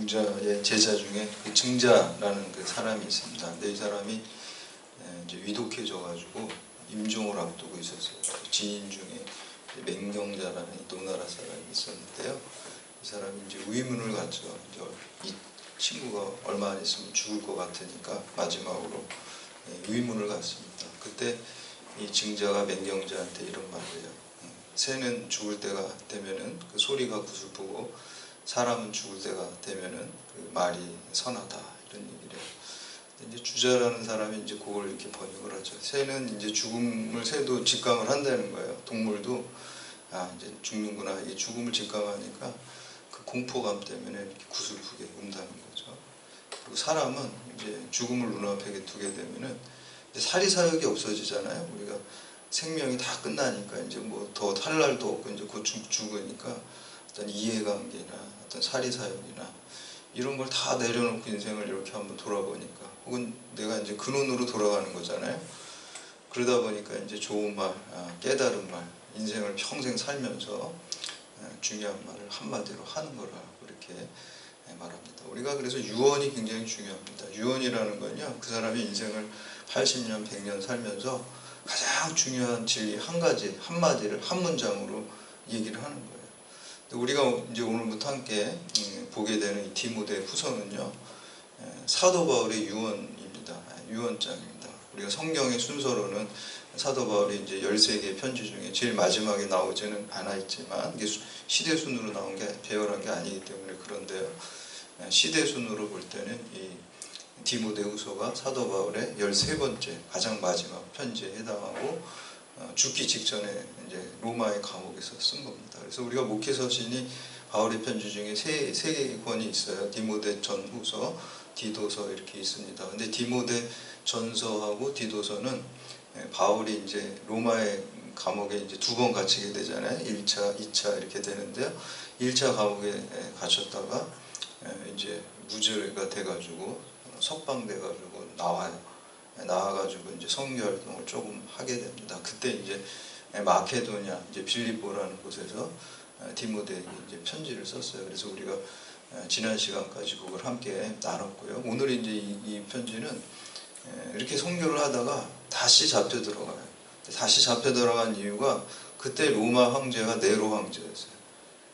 공자의 제자 중에 그 증자라는 그 사람이 있습니다. 근데 이 사람이 이제 위독해져가지고 임종을 앞두고 있었어요. 지인 중에 맹경자라는 노나라 사람이 있었는데요. 이 사람이 이제 의문을 갖죠. 이 친구가 얼마 안 있으면 죽을 것 같으니까 마지막으로 의문을 갖습니다. 그때 이 증자가 맹경자한테 이런 말을 해요. 새는 죽을 때가 되면은 그 소리가 구슬프고 사람은 죽을 때가 되면은 그 말이 선하다, 이런 얘기를 해요. 이제 주자라는 사람이 이제 그걸 이렇게 번역을 하죠. 새는 이제 죽음을 새도 직감을 한다는 거예요. 동물도 이제 죽는구나, 이 죽음을 직감하니까 그 공포감 때문에 이렇게 구슬프게 운다는 거죠. 그리고 사람은 이제 죽음을 눈앞에 두게 되면은 이제 사리사욕이 없어지잖아요. 우리가 생명이 다 끝나니까 이제 뭐 더 살 날도 없고 이제 곧 죽으니까 어떤 이해관계나 어떤 사리사욕이나 이런 걸 다 내려놓고 인생을 이렇게 한번 돌아보니까, 혹은 내가 이제 근원으로 돌아가는 거잖아요. 그러다 보니까 이제 좋은 말, 깨달은 말, 인생을 평생 살면서 중요한 말을 한마디로 하는 거라고 이렇게 말합니다. 우리가 그래서 유언이 굉장히 중요합니다. 유언이라는 건요, 그 사람이 인생을 80년, 100년 살면서 가장 중요한 진리 한 가지, 한마디를 한 문장으로 얘기를 하는 거예요. 우리가 이제 오늘부터 함께 보게 되는 이 디모데 후서는요, 사도 바울의 유언입니다. 유언장입니다. 우리가 성경의 순서로는 사도 바울이 이제 13개의 편지 중에 제일 마지막에 나오지는 않아 있지만, 이게 시대 순으로 나온 게 배열한 게 아니기 때문에 그런데요. 시대 순으로 볼 때는 이 디모데 후서가 사도 바울의 13번째 가장 마지막 편지에 해당하고, 죽기 직전에 이제 로마의 감옥에서 쓴 겁니다. 그래서 우리가 목회서신이 바울의 편지 중에 세 권이 있어요. 디모데 전후서, 디도서 이렇게 있습니다. 근데 디모데 전서하고 디도서는 바울이 이제 로마의 감옥에 이제 2번 갇히게 되잖아요. 1차, 2차 이렇게 되는데요. 1차 감옥에 갇혔다가 이제 무죄가 돼가지고 석방돼가지고 나와가지고 이제 선교 활동을 조금 하게 됩니다. 그때 이제 마케도냐, 이제 빌립보라는 곳에서 디모데에게 이제 편지를 썼어요. 그래서 우리가 지난 시간까지 그걸 함께 나눴고요. 오늘 이제 이 편지는 이렇게 선교를 하다가 다시 잡혀 들어가요. 다시 잡혀 들어간 이유가 그때 로마 황제가 네로 황제였어요.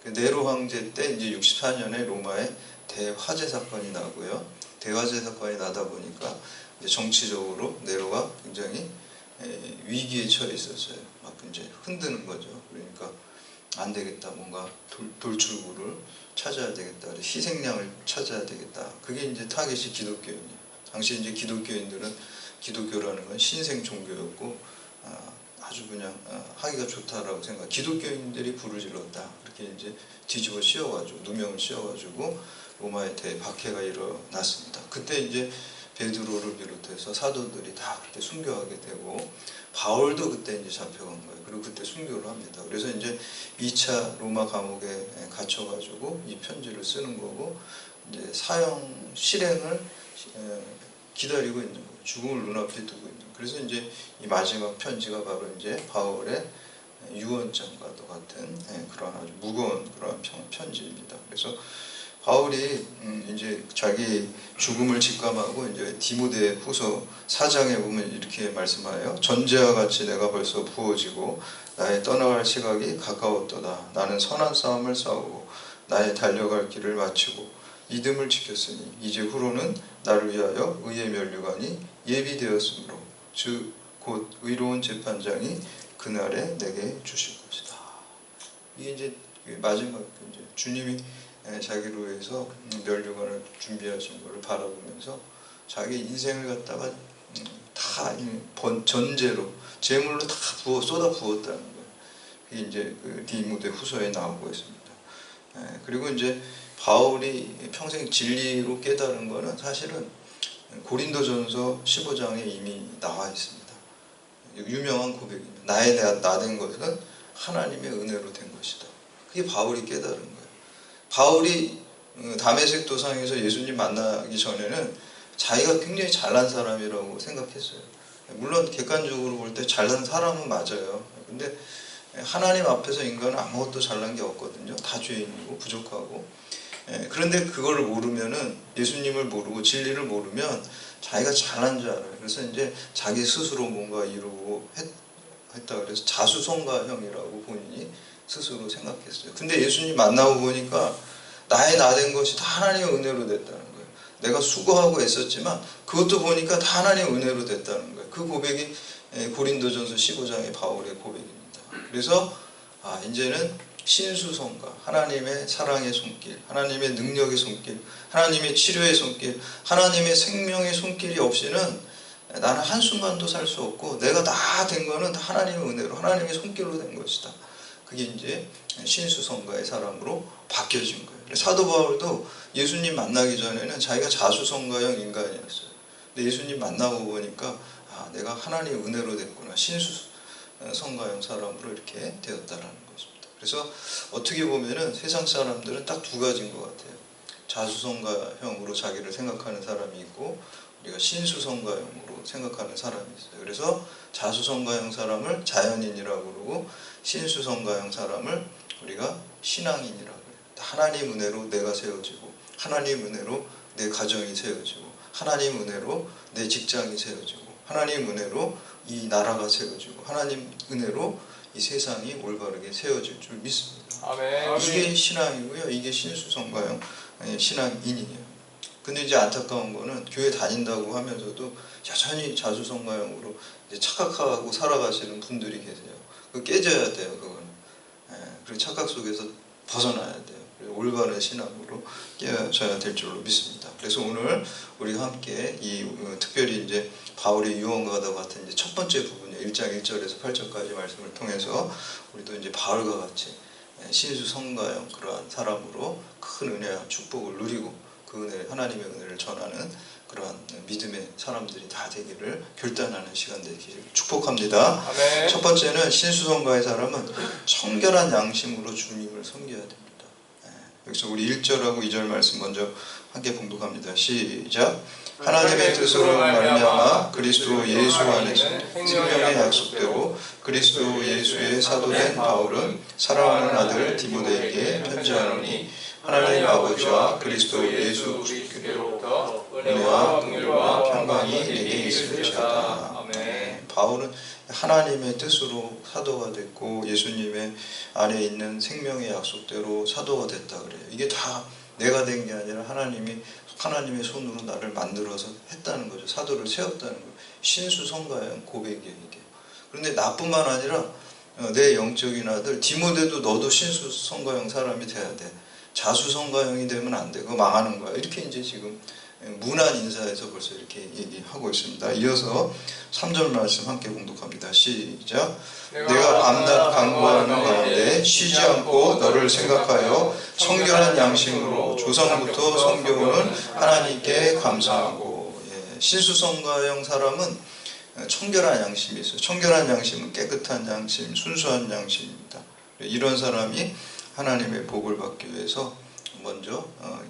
네로 황제 때 이제 64년에 로마에 대화재 사건이 나고요. 대화재 사건이 나다 보니까 이제 정치적으로 네로가 굉장히 위기에 처해 있었어요. 막 이제 흔드는 거죠. 그러니까 안 되겠다, 뭔가 돌출구를 찾아야 되겠다, 희생양을 찾아야 되겠다. 그게 이제 타겟이 기독교인이에요. 당시 이제 기독교인들은 기독교라는 건 신생 종교였고 아주 그냥 하기가 좋다라고 생각. 기독교인들이 불을 질렀다. 그렇게 이제 뒤집어 씌워가지고 누명을 씌워가지고 로마의 대박해가 일어났습니다. 그때 이제 베드로를 비롯해서 사도들이 다 그때 순교하게 되고, 바울도 그때 이제 잡혀간 거예요. 그리고 그때 순교를 합니다. 그래서 이제 2차 로마 감옥에 갇혀가지고 이 편지를 쓰는 거고, 이제 사형 실행을 기다리고 있는 거예요. 죽음을 눈앞에 두고 있는 거예요. 그래서 이제 이 마지막 편지가 바로 이제 바울의 유언장과도 같은 그런 아주 무거운 그런 편지입니다. 그래서 바울이 이제 자기 죽음을 직감하고 이제 디모데 후서 4장에 보면 이렇게 말씀하여요. 전제와 같이 내가 벌써 부어지고 나의 떠나갈 시각이 가까웠도다. 나는 선한 싸움을 싸우고 나의 달려갈 길을 마치고 믿음을 지켰으니 이제 후로는 나를 위하여 의의 면류관이 예비되었으므로 즉 곧 의로운 재판장이 그날에 내게 주실 것이다. 이게 이제 마지막 이제 주님이 자기로 해서 면류관을 준비하신 것을 바라보면서 자기 인생을 갖다가 다 전제로 제물로 다 쏟아 부었다는 거예요. 그게 이제 그 디모데 후서에 나오고 있습니다. 그리고 이제 바울이 평생 진리로 깨달은 거는 사실은 고린도전서 15장에 이미 나와 있습니다. 유명한 고백입니다. 나에 나된 것은 하나님의 은혜로 된 것이다. 그게 바울이 깨달은 거예요. 바울이 다메섹 도상에서 예수님 만나기 전에는 자기가 굉장히 잘난 사람이라고 생각했어요. 물론 객관적으로 볼 때 잘난 사람은 맞아요. 근데 하나님 앞에서 인간은 아무것도 잘난 게 없거든요. 다 죄인이고 부족하고. 그런데 그걸 모르면은, 예수님을 모르고 진리를 모르면 자기가 잘난 줄 알아요. 그래서 이제 자기 스스로 뭔가 이루고 했다 그래서 자수성가형이라고 본인이 스스로 생각했어요. 근데 예수님 만나고 보니까 나의 나 된 것이 다 하나님의 은혜로 됐다는 거예요. 내가 수고하고 애썼지만 그것도 보니까 다 하나님의 은혜로 됐다는 거예요. 그 고백이 고린도전서 15장의 바울의 고백입니다. 그래서 이제는 신수성가, 하나님의 사랑의 손길, 하나님의 능력의 손길, 하나님의 치료의 손길, 하나님의 생명의 손길이 없이는 나는 한순간도 살 수 없고, 내가 다 된 거는 다 하나님의 은혜로, 하나님의 손길로 된 것이다. 그게 이제 신수성가의 사람으로 바뀌어진 거예요. 사도 바울도 예수님 만나기 전에는 자기가 자수성가형 인간이었어요. 근데 예수님 만나고 보니까 내가 하나님의 은혜로 됐구나, 신수성가형 사람으로 이렇게 되었다라는 것입니다. 그래서 어떻게 보면은 세상 사람들은 딱 두 가지인 것 같아요. 자수성가형으로 자기를 생각하는 사람이 있고, 우리가 신수성가형으로 생각하는 사람이 있어요. 그래서 자수성가형 사람을 자연인이라고 그러고, 신수성가형 사람을 우리가 신앙인이라고 해요. 하나님 은혜로 내가 세워지고, 하나님 은혜로 내 가정이 세워지고, 하나님 은혜로 내 직장이 세워지고, 하나님 은혜로 이 나라가 세워지고, 하나님 은혜로 이 세상이 올바르게 세워질 줄 믿습니다. 아멘. 이게 신앙이고요. 이게 신수성가형 신앙인이에요. 근데 이제 안타까운 거는 교회 다닌다고 하면서도 여전히 자수성가형으로 착각하고 살아가시는 분들이 계세요. 그거 깨져야 돼요. 그거는. 그리고 착각 속에서 벗어나야 돼요. 올바른 신앙으로 깨어져야 될 줄로 믿습니다. 그래서 오늘 우리가 함께 특별히 이제 바울의 유언과도 같은 이제 첫 번째 부분이에요. 1장 1절에서 8절까지 말씀을 통해서 우리도 이제 바울과 같이 신수성가형 그러한 사람으로 큰 은혜와 축복을 누리고, 그 은혜, 하나님의 은혜를 전하는 그러한 믿음의 사람들이 다 되기를 결단하는 시간 되기를 축복합니다. 아멘. 첫 번째는 신수성가의 사람은 청결한 양심으로 주님을 섬겨야 됩니다. 여기서 우리 1절하고 2절 말씀 먼저 함께 봉독합니다. 시작. 하나님의 뜻으로 말미암아 그리스도 예수 안에서 생명의 약속대로 그리스도 예수의 사도된 바울은 사랑하는 아들 디모데에게 편지하노니, 하나님 아버지와 그리스도 예수 그리스도로부터 은혜와 긍휼과 평강이 내게 있을지어다. 아멘. 바울은 하나님의 뜻으로 사도가 됐고, 예수님의 안에 있는 생명의 약속대로 사도가 됐다 그래요. 이게 다 내가 된 게 아니라 하나님의 손으로 나를 만들어서 했다는 거죠. 사도를 세웠다는 거예요. 신수성가형 고백이에요, 이게. 그런데 나뿐만 아니라 내 영적인 아들 디모데도 너도 신수성가형 사람이 돼야 돼. 자수성가형이 되면 안 돼. 그거 망하는 거야. 이렇게 이제 지금 문안 인사에서 벌써 이렇게 얘기하고 있습니다. 이어서 3절 말씀 함께 공독합니다. 시작. 내가 밤낮 간구하는 가운데 쉬지 않고 너를 생각하여 청결한 양심으로 조상부터 섬겨오는 하나님께 감사하고. 신수성가형 사람은 청결한 양심이 있어요. 청결한 양심은 깨끗한 양심, 순수한 양심입니다. 이런 사람이 하나님의 복을 받기 위해서 먼저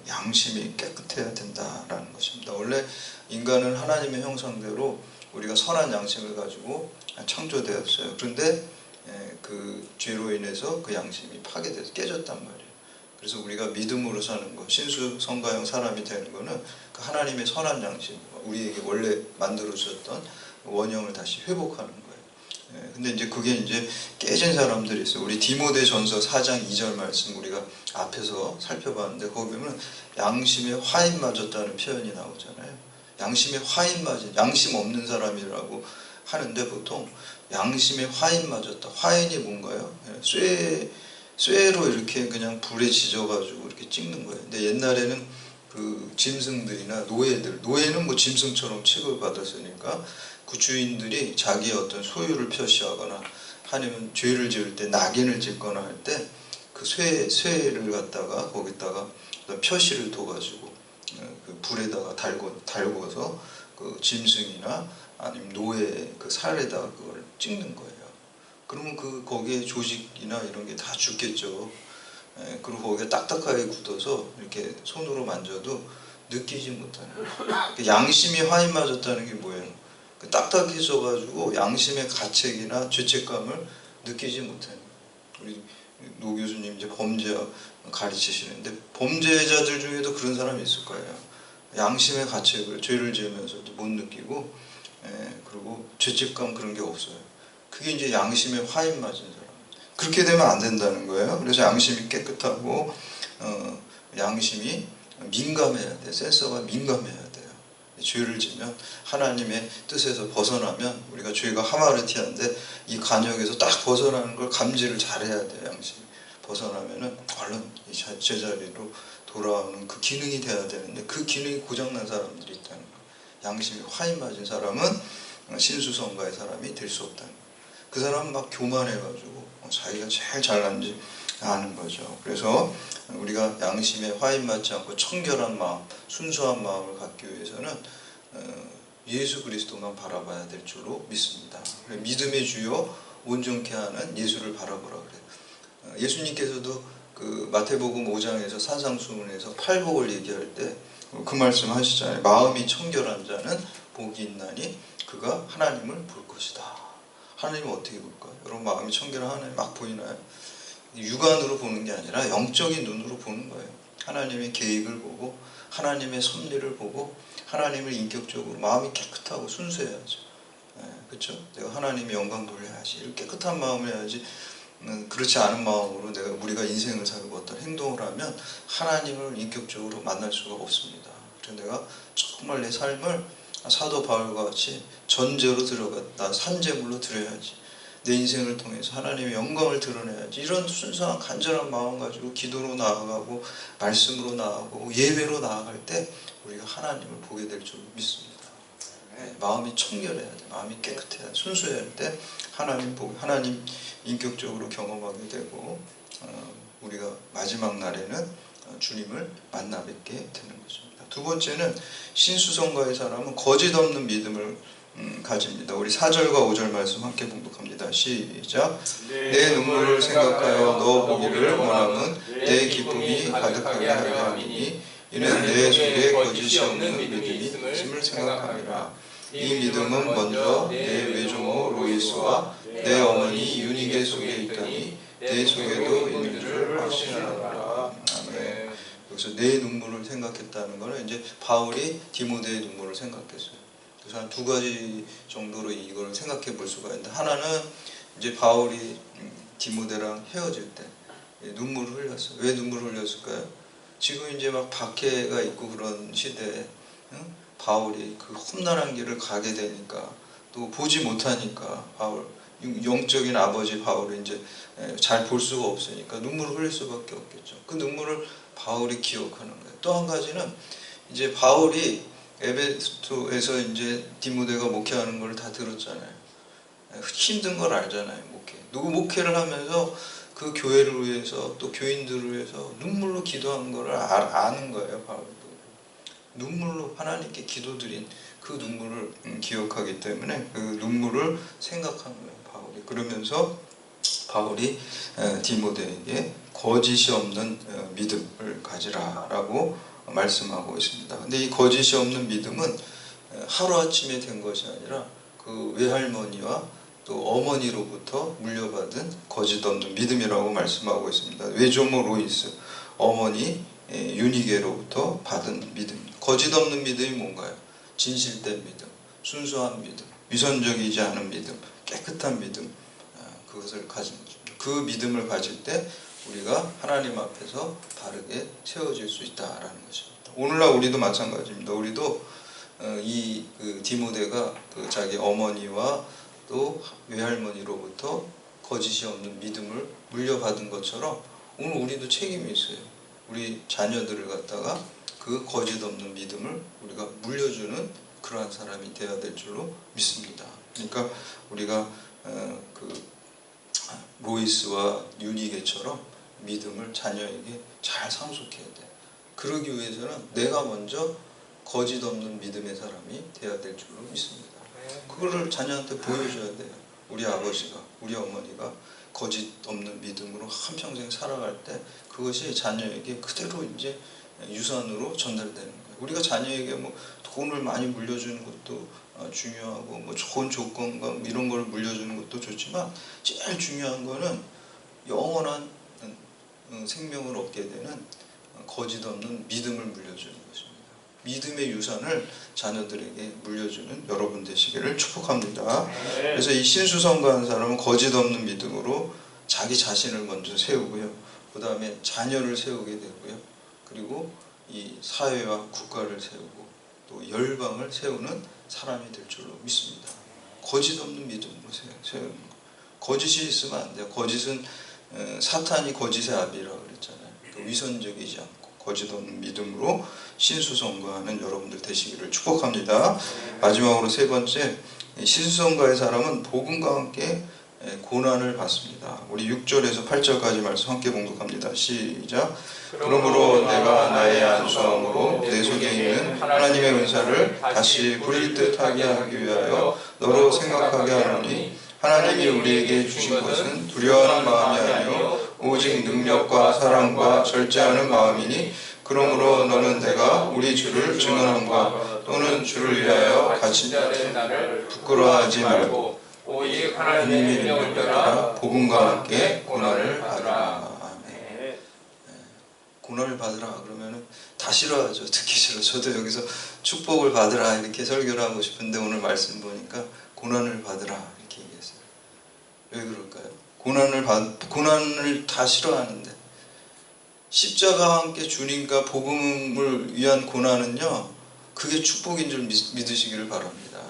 양심이 깨끗해야 된다라는 것입니다. 원래 인간은 하나님의 형상대로 우리가 선한 양심을 가지고 창조되었어요. 그런데 그 죄로 인해서 그 양심이 파괴돼서 깨졌단 말이에요. 그래서 우리가 믿음으로 사는 것, 신수성가형 사람이 되는 것은 그 하나님의 선한 양심, 우리에게 원래 만들어 주셨던 원형을 다시 회복하는 거예요. 근데 이제 그게 이제 깨진 사람들이 있어요. 우리 디모데전서 4장 2절 말씀 우리가 앞에서 살펴봤는데, 거기 보면 양심에 화인 맞았다는 표현이 나오잖아요. 양심에 화인 맞은, 양심 없는 사람이라고 하는데 보통 양심에 화인 맞았다. 화인이 뭔가요? 쇠로 이렇게 그냥 불에 지져가지고 이렇게 찍는 거예요. 근데 옛날에는 그 짐승들이나 노예는 뭐 짐승처럼 취급받았으니까 그 주인들이 자기의 어떤 소유를 표시하거나 아니면 죄를 지을 때 낙인을 찍거나 할 때 그 쇠를 갖다가 거기다가 표시를 둬가지고 그 불에다가 달궈서 그 짐승이나 아니면 노예 그 살에다가 그걸 찍는 거예요. 그러면 거기에 조직이나 이런 게 다 죽겠죠. 그리고 거기에 딱딱하게 굳어서 이렇게 손으로 만져도 느끼지 못하는. 양심이 화인 맞았다는 게 뭐예요? 딱딱해져가지고 양심의 가책이나 죄책감을 느끼지 못하는. 우리 노 교수님 이제 범죄 가르치시는데 범죄자들 중에도 그런 사람이 있을 거예요. 양심의 가책을 죄를 지으면서도 못 느끼고 그리고 죄책감 그런 게 없어요. 그게 이제 양심에 화인 맞은 사람. 그렇게 되면 안 된다는 거예요. 그래서 양심이 깨끗하고 양심이 민감해야 돼. 센서가 민감해야 돼요. 죄를 지면 하나님의 뜻에서 벗어나면 우리가 죄가 하마르티한데 이 간역에서 딱 벗어나는 걸 감지를 잘해야 돼요. 양심이 벗어나면은 얼른 제자리로 돌아오는 그 기능이 돼야 되는데 그 기능이 고장난 사람들이 있다는 거예요. 양심이 화인 맞은 사람은 신수성가의 사람이 될 수 없다는 거예요. 그 사람은 막 교만해가지고 자기가 제일 잘난지 아는 거죠. 그래서 우리가 양심에 화인 맞지 않고 청결한 마음, 순수한 마음을 갖기 위해서는 예수 그리스도만 바라봐야 될 줄로 믿습니다. 믿음의 주요 온전케 하는 예수를 바라보라 그래요. 예수님께서도 그 마태복음 5장에서 산상수훈에서 팔복을 얘기할 때 그 말씀 하시잖아요. 마음이 청결한 자는 복이 있나니 그가 하나님을 볼 것이다. 하나님은 어떻게 볼까요? 여러분 마음이 청결한 하나님 막 보이나요? 육안으로 보는 게 아니라 영적인 눈으로 보는 거예요. 하나님의 계획을 보고 하나님의 섭리를 보고 하나님을 인격적으로 마음이 깨끗하고 순수해야죠. 그렇죠? 내가 하나님의 영광 돌려야지. 이렇게 깨끗한 마음을 해야지. 그렇지 않은 마음으로 우리가 인생을 살고 어떤 행동을 하면 하나님을 인격적으로 만날 수가 없습니다. 그래서 내가 정말 내 삶을 사도 바울과 같이 전제로 들어갔다. 산제물로 드려야지. 내 인생을 통해서 하나님의 영광을 드러내야지. 이런 순수한 간절한 마음 가지고 기도로 나아가고 말씀으로 나아가고 예배로 나아갈 때 우리가 하나님을 보게 될 줄 믿습니다. 마음이 청결해야 돼. 마음이 깨끗해야 돼. 순수해야 할 때 하나님 인격적으로 경험하게 되고 우리가 마지막 날에는 주님을 만나 뵙게 되는 것입니다. 두 번째는 신수성가의 사람은 거짓 없는 믿음을 가집니다. 우리 4절과 5절 말씀 함께 봉독합니다. 시작. 내 눈물을 생각하여 너 보기를 원함은 내 기쁨이 가득하게 하려 함이니 이는 내 속에 거짓이 없는 믿음이 있음을 생각함이라. 이 믿음은 먼저 내 외조모 로이스와 내 어머니 유니게 속에 있더니 내 속에도 있는 줄 확신하노라. 아멘. 여기서 내 눈물을 생각했다는 것은 이제 바울이 디모데의 눈물을 생각했어요. 그래서 한 두 가지 정도로 이걸 생각해 볼 수가 있는데, 하나는 이제 바울이 디모데랑 헤어질 때 눈물을 흘렸어요. 왜 눈물을 흘렸을까요? 지금 이제 막 박해가 있고 그런 시대에 바울이 그 험난한 길을 가게 되니까 또 보지 못하니까 바울 영적인 아버지 바울이 이제 잘 볼 수가 없으니까 눈물을 흘릴 수밖에 없겠죠. 그 눈물을 바울이 기억하는 거예요. 또 한 가지는 이제 바울이 에베소에서 이제 디모데가 목회하는 걸 다 들었잖아요. 힘든 걸 알잖아요. 목회를 하면서 그 교회를 위해서 또 교인들을 위해서 눈물로 기도한 걸 아는 거예요. 바울도 눈물로 하나님께 기도드린 그 눈물을 기억하기 때문에 그 눈물을 생각한 거예요. 바울이. 그러면서 바울이 디모데에게 거짓이 없는 믿음을 가지라라고 말씀하고 있습니다. 근데 이 거짓이 없는 믿음은 하루아침에 된 것이 아니라 그 외할머니와 또 어머니로부터 물려받은 거짓 없는 믿음이라고 말씀하고 있습니다. 외조모 로이스, 어머니 유니게로부터 받은 믿음입니다. 거짓 없는 믿음이 뭔가요? 진실된 믿음, 순수한 믿음, 위선적이지 않은 믿음, 깨끗한 믿음, 그것을 가진 거죠. 그 믿음을 가질 때 우리가 하나님 앞에서 바르게 세워질 수 있다라는 것입니다. 오늘날 우리도 마찬가지입니다. 우리도 이 디모데가 자기 어머니와 또 외할머니로부터 거짓이 없는 믿음을 물려받은 것처럼 오늘 우리도 책임이 있어요. 우리 자녀들을 갖다가 그 거짓 없는 믿음을 우리가 물려주는 그러한 사람이 되어야 될 줄로 믿습니다. 그러니까 우리가 로이스와 유니게처럼 믿음을 자녀에게 잘 상속해야 돼. 그러기 위해서는 내가 먼저 거짓 없는 믿음의 사람이 되어야 될 줄로 믿습니다. 그거를 자녀한테 보여줘야 돼요. 우리 아버지가, 우리 어머니가 거짓 없는 믿음으로 한평생 살아갈 때 그것이 자녀에게 그대로 이제 유산으로 전달되는 거예요. 우리가 자녀에게 뭐 돈을 많이 물려주는 것도 중요하고 뭐 좋은 조건과 이런 걸 물려주는 것도 좋지만 제일 중요한 거는 영원한 생명을 얻게 되는 거짓 없는 믿음을 물려주는 것입니다. 믿음의 유산을 자녀들에게 물려주는 여러분 되시기를 축복합니다. 그래서 이 신수성가한 사람은 거짓 없는 믿음으로 자기 자신을 먼저 세우고요. 그 다음에 자녀를 세우게 되고요. 그리고 이 사회와 국가를 세우고 또 열방을 세우는 사람이 될 줄로 믿습니다. 거짓 없는 믿음으로 세우는 것. 거짓이 있으면 안 돼요. 거짓은 사탄이 거짓의 아비라고 그랬잖아요. 위선적이지 않고 거짓 없는 믿음으로 신수성가하는 여러분들 되시기를 축복합니다. 마지막으로 세 번째, 신수성가의 사람은 복음과 함께 고난을 받습니다. 우리 6절에서 8절까지 말씀 함께 봉독합니다. 시작. 그러므로 내가 나의 안수함으로 내 속에 있는 하나님의 은사를 다시 부릴 듯하게 하기 위하여 너로 생각하게 하노니 하나님이 우리에게 주신 것은 두려워하는 마음이 아니요 오직 능력과 사랑과 절제하는 마음이니 그러므로 너는 내가 우리 주를 증언함과 또는 주를 위하여 갇힌 자된 나를 부끄러워하지 말고 오직 하나님의 능력을 따라 복음과 함께 고난을 받으라. 아멘. 고난을 받으라 그러면은 다 싫어하죠. 듣기 싫어. 저도 여기서 축복을 받으라 이렇게 설교를 하고 싶은데 오늘 말씀 보니까 고난을 받으라 이렇게 얘기했어요. 왜 그럴까요? 고난을 다 싫어하는데 십자가와 함께 주님과 복음을 위한 고난은요, 그게 축복인 줄 믿으시기를 바랍니다.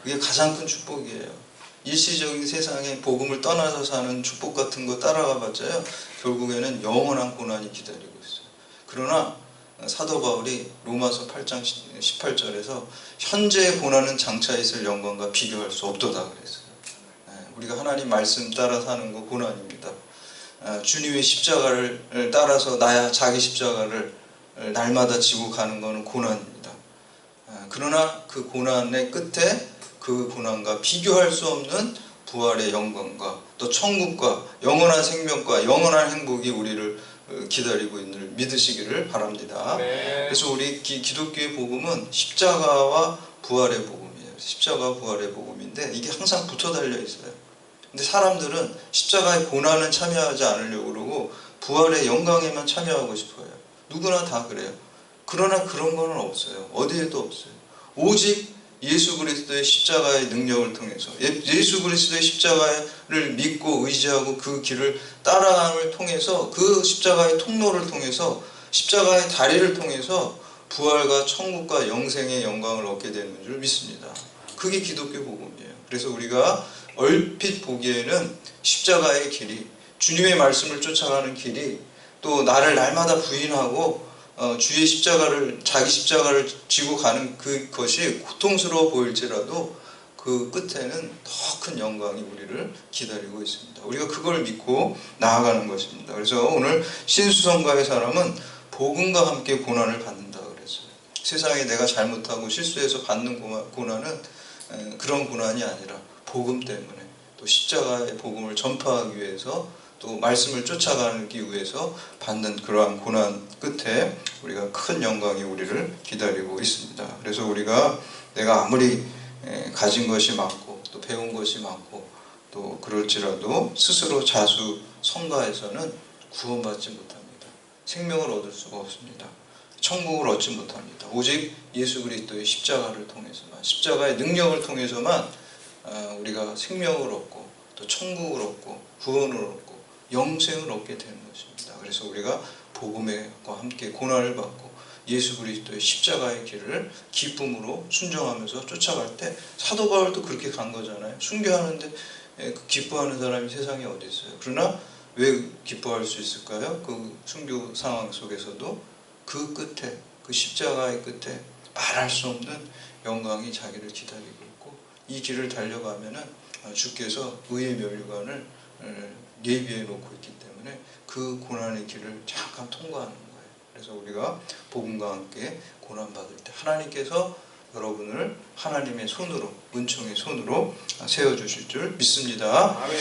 그게 가장 큰 축복이에요. 일시적인 세상에 복음을 떠나서 사는 축복 같은 거 따라가 봤자요, 결국에는 영원한 고난이 기다리고 있어요. 그러나 사도 바울이 로마서 8장 18절에서 현재의 고난은 장차 있을 영광과 비교할 수 없도다 그랬어요. 우리가 하나님 말씀 따라 사는 거 고난입니다. 주님의 십자가를 따라서 자기 십자가를 날마다 지고 가는 것은 고난입니다. 그러나 그 고난의 끝에 그 고난과 비교할 수 없는 부활의 영광과 또 천국과 영원한 생명과 영원한 행복이 우리를 기다리고 있는 믿으시기를 바랍니다. 그래서 우리 기독교의 복음은 십자가와 부활의 복음이에요. 십자가와 부활의 복음인데 이게 항상 붙어 달려 있어요. 근데 사람들은 십자가의 고난은 참여하지 않으려고 그러고 부활의 영광에만 참여하고 싶어요. 누구나 다 그래요. 그러나 그런 거는 없어요. 어디에도 없어요. 오직 예수 그리스도의 십자가의 능력을 통해서 예수 그리스도의 십자가를 믿고 의지하고 그 길을 따라감을 통해서 그 십자가의 통로를 통해서 십자가의 다리를 통해서 부활과 천국과 영생의 영광을 얻게 되는 줄 믿습니다. 그게 기독교 복음이에요. 그래서 우리가 얼핏 보기에는 십자가의 길이, 주님의 말씀을 쫓아가는 길이, 또 나를 날마다 부인하고 주의 십자가를, 자기 십자가를 지고 가는 그것이 고통스러워 보일지라도 그 끝에는 더 큰 영광이 우리를 기다리고 있습니다. 우리가 그걸 믿고 나아가는 것입니다. 그래서 오늘 신수성가의 사람은 복음과 함께 고난을 받는다 그랬어요. 세상에 내가 잘못하고 실수해서 받는 고난은 그런 고난이 아니라 복음 때문에, 또 십자가의 복음을 전파하기 위해서, 또 말씀을 쫓아가기 위해서 받는 그러한 고난 끝에 우리가 큰 영광이 우리를 기다리고 있습니다. 그래서 우리가 내가 아무리 가진 것이 많고 또 배운 것이 많고 또 그럴지라도 스스로 자수성가해서는 구원받지 못합니다. 생명을 얻을 수가 없습니다. 천국을 얻지 못합니다. 오직 예수 그리스도의 십자가를 통해서만, 십자가의 능력을 통해서만 우리가 생명을 얻고 또 천국을 얻고 구원을 얻고 영생을 얻게 되는 것입니다. 그래서 우리가 복음과 함께 고난을 받고 예수 그리스도의 십자가의 길을 기쁨으로 순종하면서 쫓아갈 때, 사도 바울도 그렇게 간 거잖아요. 순교하는데 기뻐하는 사람이 세상에 어디 있어요. 그러나 왜 기뻐할 수 있을까요? 그 순교 상황 속에서도 그 끝에, 그 십자가의 끝에 말할 수 없는 영광이 자기를 기다리고 있고, 이 길을 달려가면은 주께서 의의 면류관을 예비해 놓고 있기 때문에 그 고난의 길을 잠깐 통과하는 거예요. 그래서 우리가 복음과 함께 고난받을 때 하나님께서 여러분을 하나님의 손으로, 은총의 손으로 세워주실 줄 믿습니다. 아멘.